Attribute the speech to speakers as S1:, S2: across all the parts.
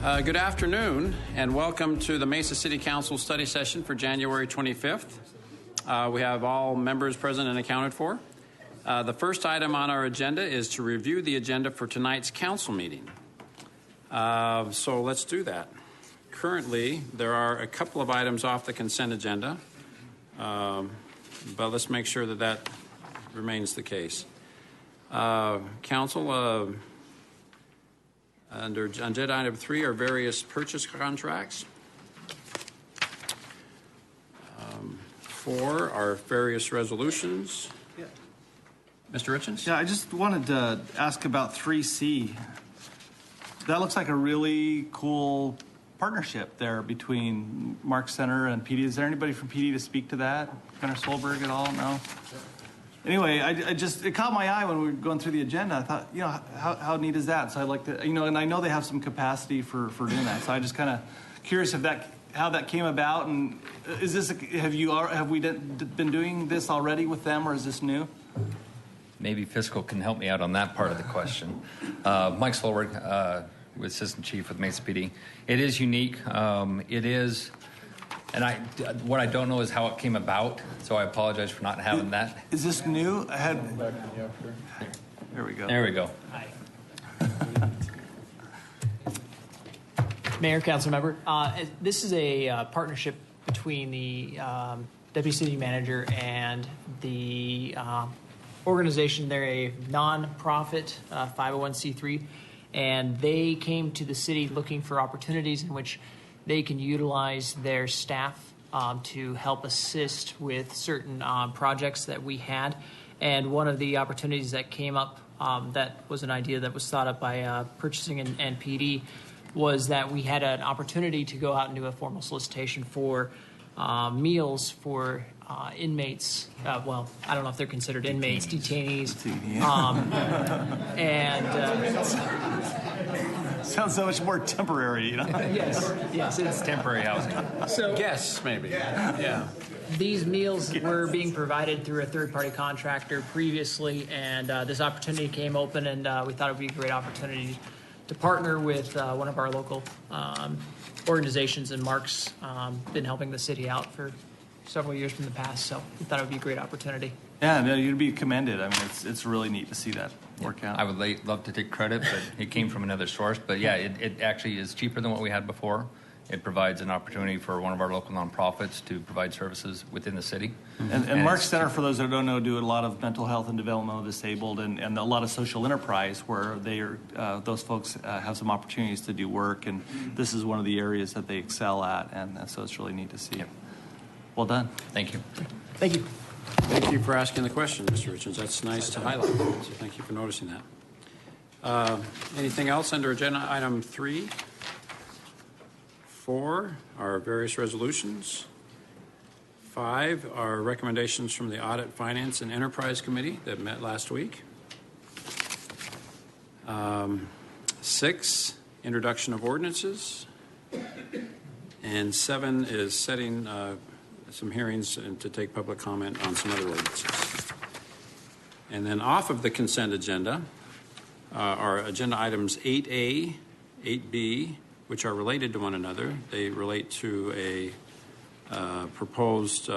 S1: Good afternoon, and welcome to the Mesa City Council study session for January 25th. We have all members present and accounted for. The first item on our agenda is to review the agenda for tonight's council meeting. So let's do that. Currently, there are a couple of items off the consent agenda, but let's make sure that that remains the case. Council, under agenda item 3 are various purchase contracts. 4 are various resolutions.
S2: Yeah.
S1: Mr. Richens?
S2: Yeah, I just wanted to ask about 3C. That looks like a really cool partnership there between Marks Center and PD. Is there anybody from PD to speak to that? Gunnar Solberg at all? No? Anyway, it caught my eye when we were going through the agenda. I thought, how neat is that? So I'd like to, and I know they have some capacity for doing that. So I just kind of curious how that came about, and have we been doing this already with them, or is this new?
S3: Maybe fiscal can help me out on that part of the question. Mike Solberg, Assistant Chief with Mesa PD. It is unique. It is. And what I don't know is how it came about, so I apologize for not having that.
S2: Is this new? There we go.
S3: There we go.
S4: Hi. Mayor, council member, this is a partnership between the Deputy City Manager and the organization. They're a non-profit 501c3, and they came to the city looking for opportunities in which they can utilize their staff to help assist with certain projects that we had. And one of the opportunities that came up, that was an idea that was thought up by purchasing and PD, was that we had an opportunity to go out and do a formal solicitation for meals for inmates. Well, I don't know if they're considered inmates, detainees.
S2: Sounds so much more temporary,
S4: Yes, it's
S3: Temporary housing.
S4: so.
S1: Guess, maybe. Yeah.
S4: These meals were being provided through a third-party contractor previously, and this opportunity came open, and we thought it would be a great opportunity to partner with one of our local organizations. And Mark's been helping the city out for several years from the past, so we thought it would be a great opportunity.
S2: Yeah, no, you'd be commended. I mean, it's really neat to see that work out.
S3: I would love to take credit, but it came from another source. But yeah, it actually is cheaper than what we had before. It provides an opportunity for one of our local nonprofits to provide services within the city.
S2: And Marks Center, for those that don't know, do a lot of mental health and developmental disabled and a lot of social enterprise where they are, those folks have some opportunities to do work, and this is one of the areas that they excel at, and so it's really neat to see.
S3: Yep.
S2: Well done.
S3: Thank you.
S4: Thank you.
S1: Thank you for asking the question, Mr. Richards. That's nice to highlight. So thank you for noticing that. Anything else under agenda item 3? 4 are various resolutions. 5 are recommendations from the Audit, Finance, and Enterprise Committee that met last week. 6, introduction of ordinances. And 7 is setting some hearings and to take public comment on some other ordinances. And then off of the consent agenda are agenda items 8A, 8B, which are related to one another. They relate to a proposed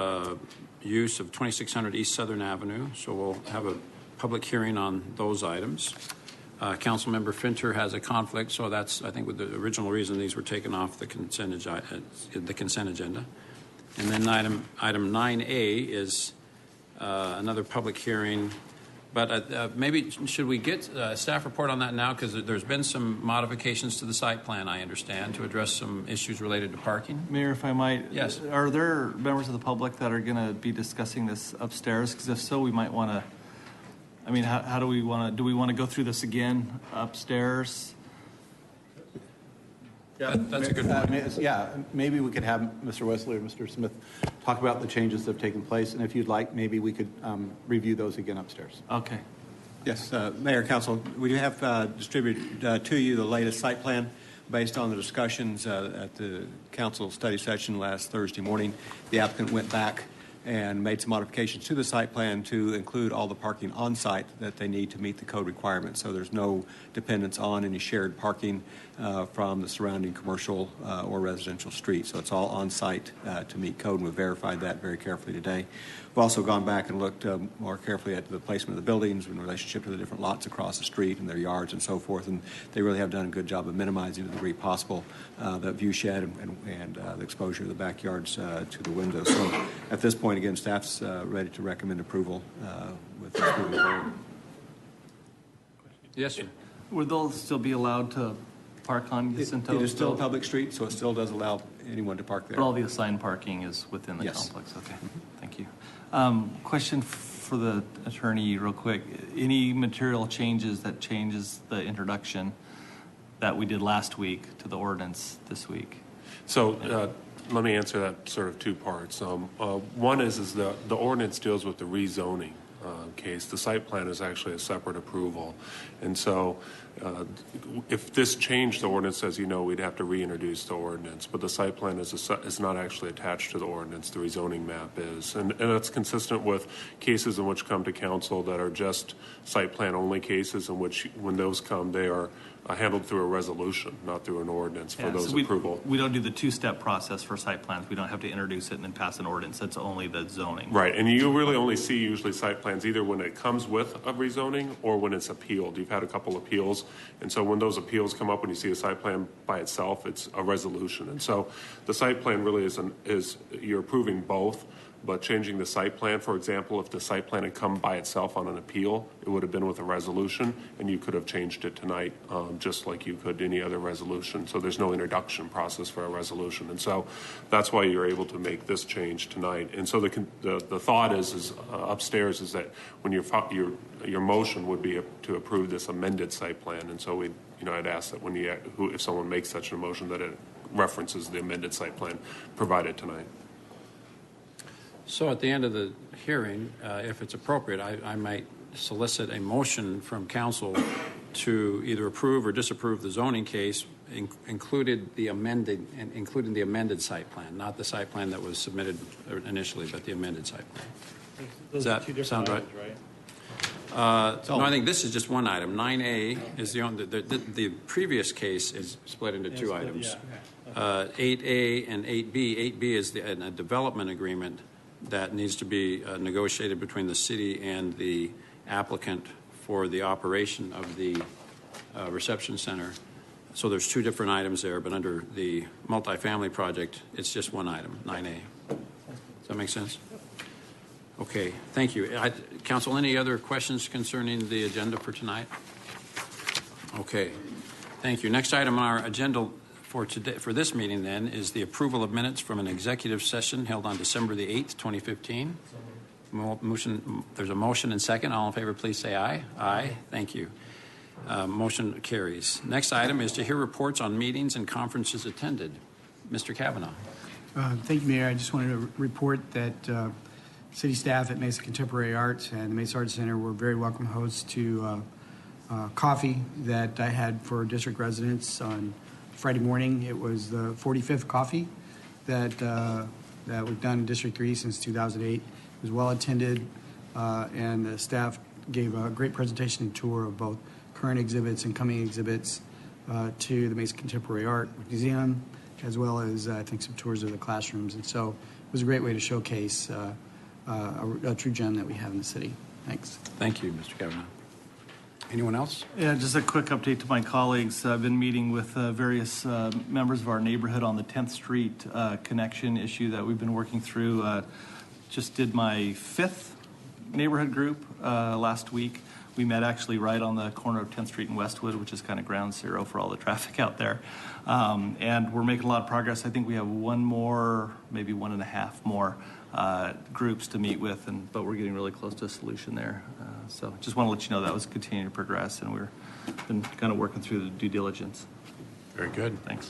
S1: use of 2600 East Southern Avenue. So we'll have a public hearing on those items. Councilmember Finter has a conflict, so that's, I think, with the original reason these were taken off the consent agenda. And then item 9A is another public hearing. But maybe should we get a staff report on that now? Because there's been some modifications to the site plan, I understand, to address some issues related to parking.
S2: Mayor, if I might.
S1: Yes.
S2: Are there members of the public that are going to be discussing this upstairs? Because if so, we might want to, I mean, how do we want to, do we want to go through this again upstairs?
S1: Yeah, that's a good point.
S5: Maybe we could have Mr. Wesley or Mr. Smith talk about the changes that have taken place, and if you'd like, maybe we could review those again upstairs.
S2: Okay.
S6: Yes, Mayor, Council, we do have distributed to you the latest site plan based on the discussions at the Council study session last Thursday morning. The applicant went back and made some modifications to the site plan to include all the parking on site that they need to meet the code requirements. So there's no dependence on any shared parking from the surrounding commercial or residential street. So it's all on site to meet code, and we've verified that very carefully today. We've also gone back and looked more carefully at the placement of the buildings in relationship to the different lots across the street and their yards and so forth, and they really have done a good job of minimizing to the degree possible the view shed and the exposure of the backyards to the windows. So at this point, again, staff's ready to recommend approval with this moving forward.
S1: Yes, sir.
S2: Would they still be allowed to park on Jacinto?
S6: It is still a public street, so it still does allow anyone to park there.
S2: But all the assigned parking is within the
S6: Yes.
S2: complex? Okay, thank you. Question for the attorney real quick. Any material changes that changes the introduction that we did last week to the ordinance this week?
S7: So let me answer that sort of two parts. One is the ordinance deals with the rezoning case. The site plan is actually a separate approval. And so if this changed the ordinance, as you know, we'd have to reintroduce the ordinance. But the site plan is not actually attached to the ordinance. The rezoning map is. And that's consistent with cases in which come to council that are just site plan only cases, in which when those come, they are handled through a resolution, not through an ordinance for those approval.
S2: We don't do the two-step process for site plans. We don't have to introduce it and then pass an ordinance. That's only the zoning.
S7: Right, and you really only see usually site plans either when it comes with a rezoning or when it's appealed. You've had a couple appeals, and so when those appeals come up, when you see a site plan by itself, it's a resolution. And so the site plan really is you're approving both, but changing the site plan, for example, if the site plan had come by itself on an appeal, it would have been with a resolution, and you could have changed it tonight just like you could any other resolution. So there's no introduction process for a resolution. And so that's why you're able to make this change tonight. And so the thought is upstairs is that when your motion would be to approve this amended site plan. And so I'd ask that if someone makes such a motion, that it references the amended site plan provided tonight.
S1: So at the end of the hearing, if it's appropriate, I might solicit a motion from council to either approve or disapprove the zoning case, including the amended site plan, not the site plan that was submitted initially, but the amended site plan. Does that sound right? No, I think this is just one item. 9A is the previous case is split into two items. 8A and 8B. 8B is a development agreement that needs to be negotiated between the city and the applicant for the operation of the reception center. So there's two different items there, but under the multifamily project, it's just one item, 9A. Does that make sense? Okay, thank you. Council, any other questions concerning the agenda for tonight? Okay, thank you. Next item on our agenda for this meeting, then, is the approval of minutes from an executive session held on December the 8th, 2015. There's a motion and second. All in favor, please say aye. Aye. Thank you. Motion carries. Next item is to hear reports on meetings and conferences attended. Mr. Kavanaugh.
S8: Thank you, Mayor. I just wanted to report that city staff at Mesa Contemporary Arts and the Mesa Arts Center were very welcome hosts to coffee that I had for district residents on Friday morning. It was the 45th coffee that we've done in District 3 since 2008. It was well attended, and the staff gave a great presentation and tour of both current exhibits and coming exhibits to the Mesa Contemporary Art Museum, as well as, I think, some tours of the classrooms. And so it was a great way to showcase a true gem that we have in the city. Thanks.
S1: Thank you, Mr. Kavanaugh. Anyone else?
S2: Yeah, just a quick update to my colleagues. I've been meeting with various members of our neighborhood on the 10th Street connection issue that we've been working through. Just did my 5th neighborhood group last week. We met actually right on the corner of 10th Street and Westwood, which is kind of ground zero for all the traffic out there. And we're making a lot of progress. I think we have one more, maybe 1.5 more groups to meet with, but we're getting really close to a solution there. So just want to let you know that was continuing to progress, and we're been kind of working through the due diligence.
S1: Very good.
S2: Thanks.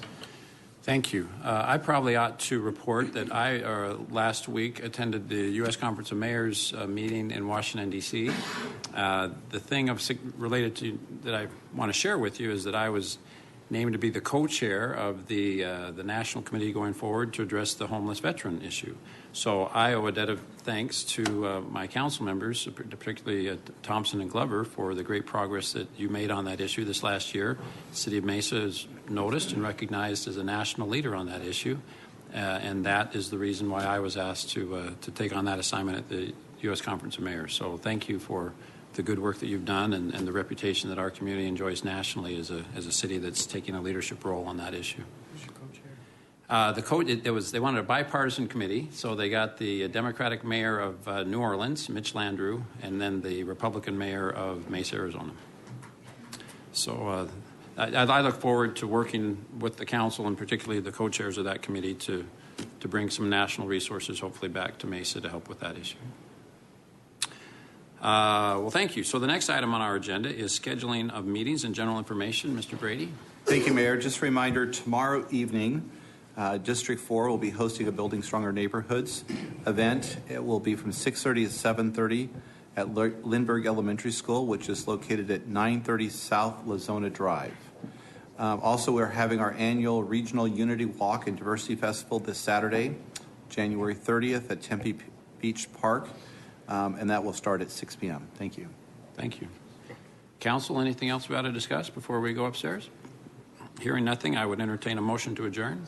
S1: Thank you. I probably ought to report that I last week attended the U.S. Conference of Mayors meeting in Washington, D.C. The thing related to that I want to share with you is that I was named to be the co-chair of the national committee going forward to address the homeless veteran issue. So I owe a debt of thanks to my council members, particularly Thompson and Glover, for the great progress that you made on that issue this last year. The City of Mesa is noticed and recognized as a national leader on that issue, and that is the reason why I was asked to take on that assignment at the U.S. Conference of Mayors. So thank you for the good work that you've done and the reputation that our community enjoys nationally as a city that's taking a leadership role on that issue. They wanted a bipartisan committee, so they got the Democratic mayor of New Orleans, Mitch Landrieu, and then the Republican mayor of Mesa, Arizona. So I look forward to working with the council and particularly the co-chairs of that committee to bring some national resources hopefully back to Mesa to help with that issue. Well, thank you. So the next item on our agenda is scheduling of meetings and general information. Mr. Brady.
S5: Thank you, Mayor. Just a reminder, tomorrow evening, District 4 will be hosting a Building Stronger Neighborhoods event. It will be from 6:30 to 7:30 at Lindbergh Elementary School, which is located at 930 South Lazona Drive. Also, we're having our annual Regional Unity Walk and Diversity Festival this Saturday, January 30th at Tempe Beach Park, and that will start at 6 p.m. Thank you.
S1: Thank you. Council, anything else we ought to discuss before we go upstairs? Hearing nothing, I would entertain a motion to adjourn.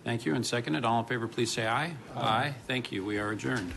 S1: Thank you. And seconded, all in favor, please say aye. Aye. Thank you. We are adjourned.